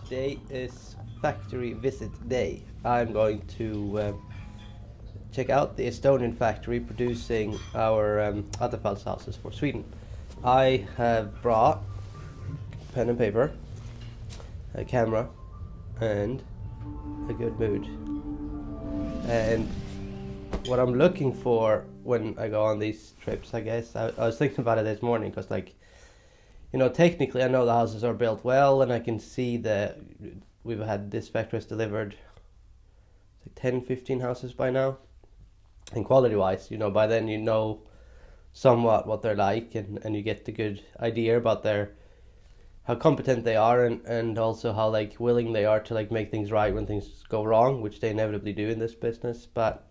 Today is factory visit day. I'm going to check out the Estonian factory producing our Attefalls houses for Sweden. I have brought pen and paper, a camera, and a good mood. And what I'm looking for when I go on these trips, I guess, I was thinking about it this morning, because technically I know the houses are built well, and I can see that we've had this factory has delivered 10-15 houses by now. And quality wise, by then you know somewhat what they're like, and you get the good idea about how competent they are, and also how willing they are to make things right when things go wrong, which they inevitably do in this business. But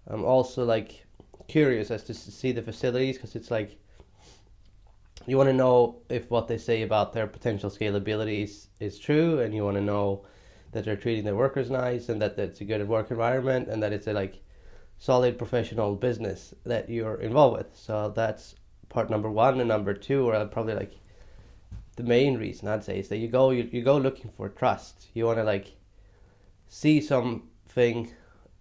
I'm also curious as to see the facilities, because it's you want to know if what they say about their potential scalability is true, and you want to know that they're treating their workers nice, and that it's a good work environment, and that it's a solid professional business that you're involved with. So that's part number one. And number two, or probably the main reason I'd say, is that you go looking for trust. You want to see something,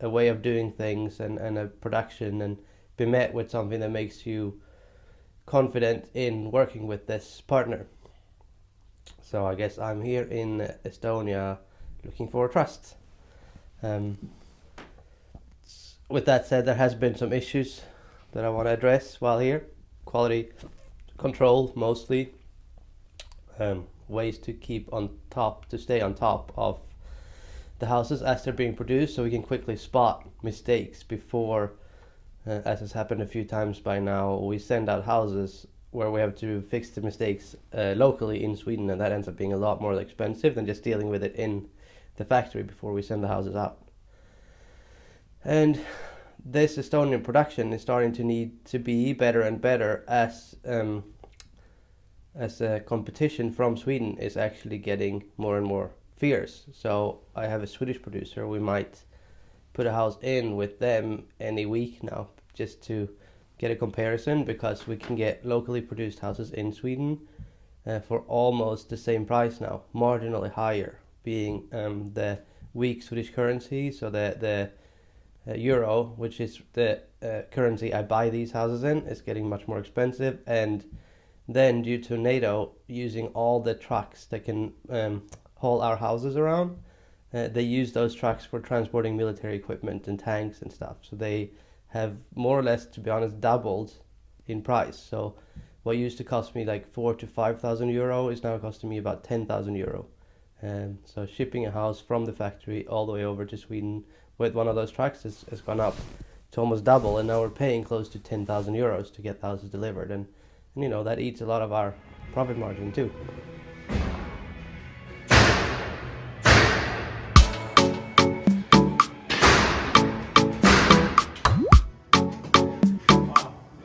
a way of doing things, and a production, and be met with something that makes you confident in working with this partner. So I guess I'm here in Estonia looking for trust. With that said, there has been some issues that I want to address while here. Quality control mostly, ways to stay on top of the houses as they're being produced, so we can quickly spot mistakes before, as has happened a few times by now, we send out houses where we have to fix the mistakes locally in Sweden, and that ends up being a lot more expensive than just dealing with it in the factory before we send the houses out. And this Estonian production is starting to need to be better and better as a competition from Sweden is actually getting more and more fierce. So I have a Swedish producer. We might put a house in with them any week now, just to get a comparison, because we can get locally produced houses in Sweden for almost the same price now, marginally higher, being the weak Swedish currency. So the euro, which is the currency I buy these houses in, is getting much more expensive. And then due to NATO using all the trucks that can haul our houses around, they use those trucks for transporting military equipment and tanks and stuff. So they have more or less, to be honest, doubled in price. So what used to cost me 4,000 to 5,000 euro is now costing me about 10,000 euro. So shipping a house from the factory all the way over to Sweden with one of those trucks has gone up to almost double, and now we're paying close to 10,000 euros to get the houses delivered, and that eats a lot of our profit margin too.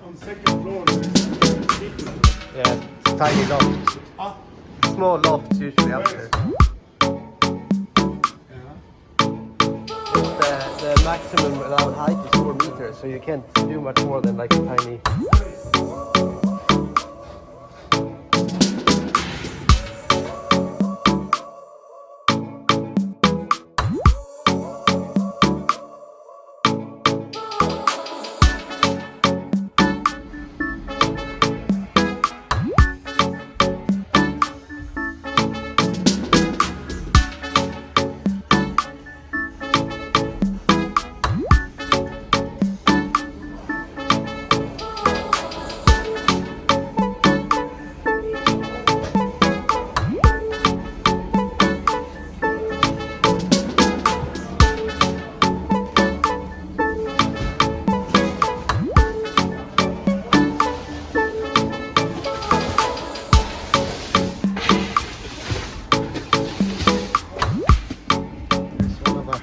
On second floor, Yeah, it's tiny loft. Small lofts usually upstairs. The maximum allowed height is 4 meters, so you can't do much more than a tiny.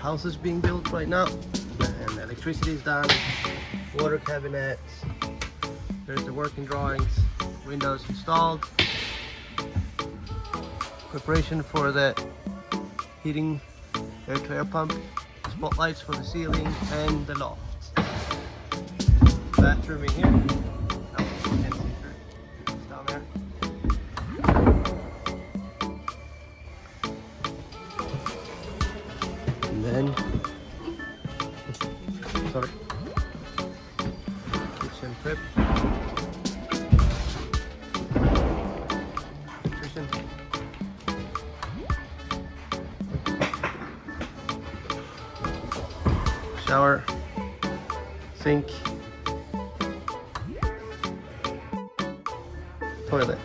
Houses being built right now, and electricity is done, water cabinets, there's the working drawings, windows installed, preparation for the heating, air to air pump, spotlights for the ceiling, and the loft. Bathroom in here. Oh, it's down there. Sorry. Kitchen prep. Kitchen. Shower. Sink. Toilet.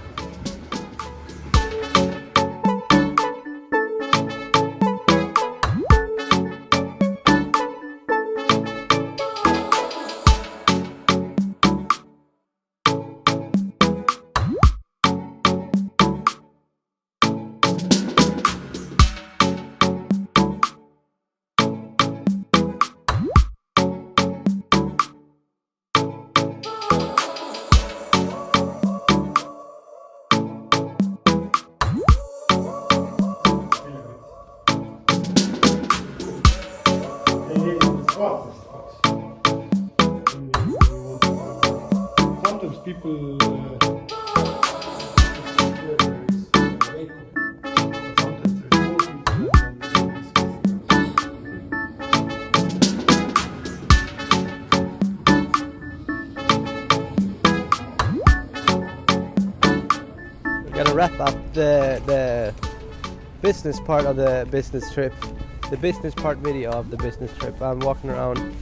Sometimes people We're gonna wrap up the business part of the business trip, the business part video of the business trip. I'm walking around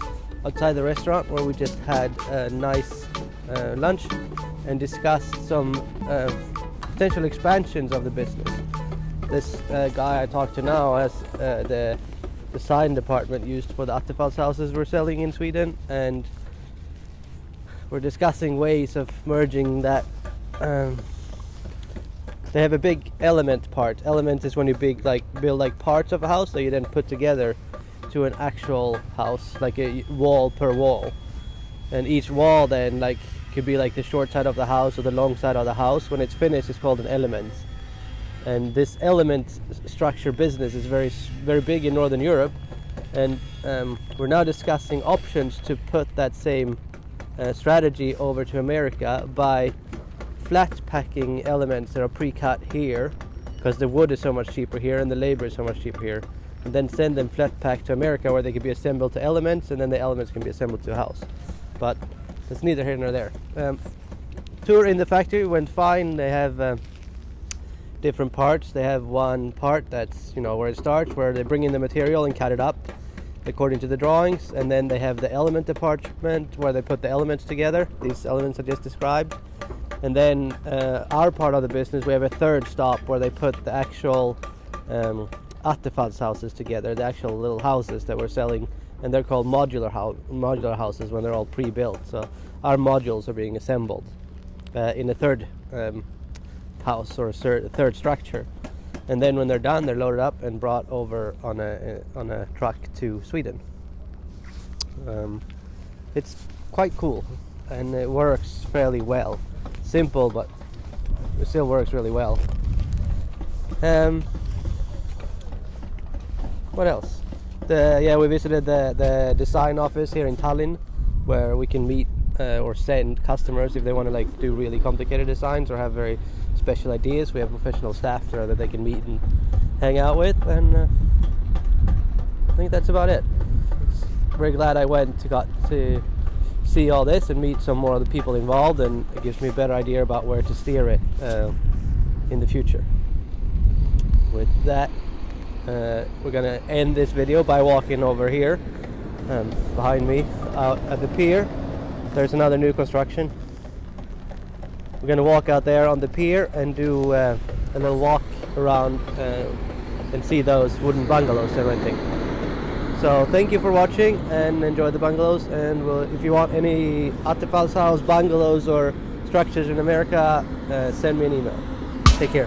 outside the restaurant where we just had a nice lunch and discussed some potential expansions of the business. This guy I talked to now has the design department used for the Attefalls houses we're selling in Sweden, and we're discussing ways of merging that. They have a big element part. Element is when you build like parts of a house that you then put together to an actual house, like a wall per wall. And each wall then could be like the short side of the house or the long side of the house. When it's finished, it's called an element. And this element structure business is very big in Northern Europe. And we're now discussing options to put that same strategy over to America by flat packing elements that are pre-cut here, because the wood is so much cheaper here and the labor is so much cheaper here, and then send them flat packed to America where they can be assembled to elements, and then the elements can be assembled to a house. But it's neither here nor there. Tour in the factory went fine. They have different parts. They have one part that's where it starts, where they bring in the material and cut it up according to the drawings, and then they have the element department where they put the elements together, these elements I just described. And then our part of the business, we have a third stop where they put the actual Attefalls houses together, the actual little houses that we're selling, and they're called modular houses when they're all pre-built. So our modules are being assembled in a third house or a third structure, and then when they're done, they're loaded up and brought over on a truck to Sweden. It's quite cool, and it works fairly well. Simple, but it still works really well. What else? We visited the design office here in Tallinn, where we can meet or send customers if they want to do really complicated designs or have very special ideas. We have professional staff there that they can meet and hang out with, and I think that's about it. Very glad I got to see all this and meet some more of the people involved, and it gives me a better idea about where to steer it in the future. With that, we're gonna end this video by walking over here behind me out at the pier. There's another new construction. We're gonna walk out there on the pier and do a little walk around and see those wooden bungalows they're renting. So thank you for watching and enjoy the bungalows, and if you want any Attefalls house bungalows or structures in America, send me an email. Take care.